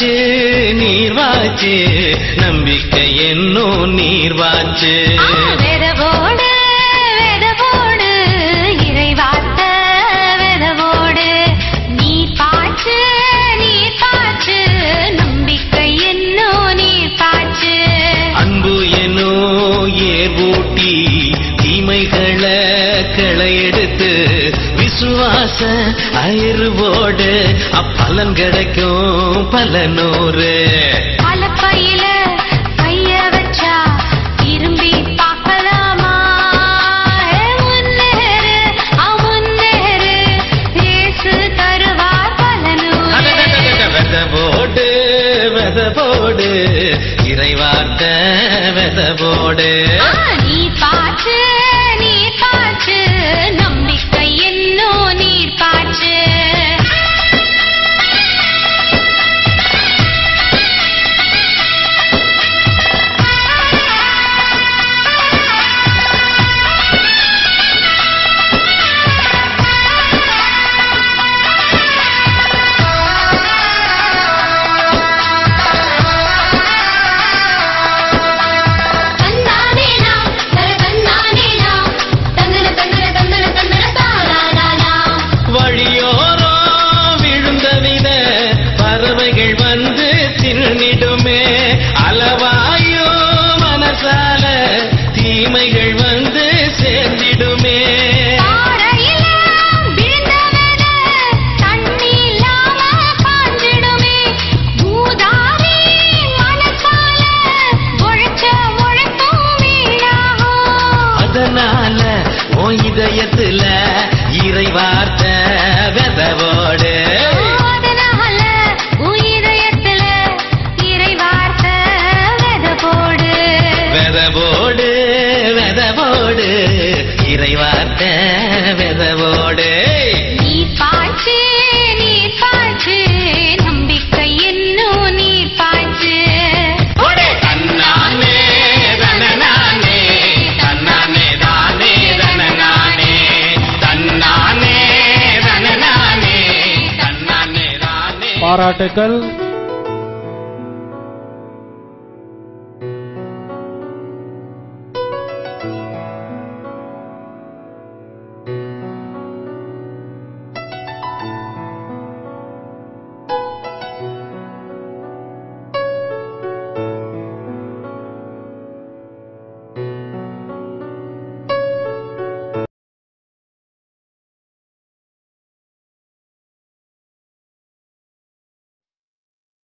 பாய்ச்சு நீர்வாச்சு நம்பிக்கை என்னும் நீர்வாச்சு வெதவோடு வெதவோடு இறைவார்த்த வெதவோடு நீர் பாய்ச்சு நம்பிக்கை என்னும் நீர் பாய்ச்சு அன்பு என்னோ ஏர்வூட்டி தீமைகளை களையெடுத்து விசுவாச அயர்வோடு அப்பலன் கிடைக்கும் பலனோரு அலப்பையில கைய வச்சா திரும்பி பார்க்கலாமா முன்னேறு முன்னேறு இயேசு தருவார் பலனோரு வெதவோடு வெதவோடு இறைவார்த்த வெதவோடு நீ பாச்சு நம்பிக்கை என்னோ நீர் பாச்சு தீமைகள் வந்து சேர்ந்திடுமே அதனால ஓ இதயத்துல இறைவார்த்த வெதவோடு வெதவோடு வெதவோடு இறைவார்த்த வெதவோடு நீ பாச்சு நம்பிக்கை என்னும் நீர் பாச்சு தன்னானே தனநானே தன்னானே தானே தனநானே தன்னானே தனநானே தன்னானே தானே. பாராட்டுக்கள்.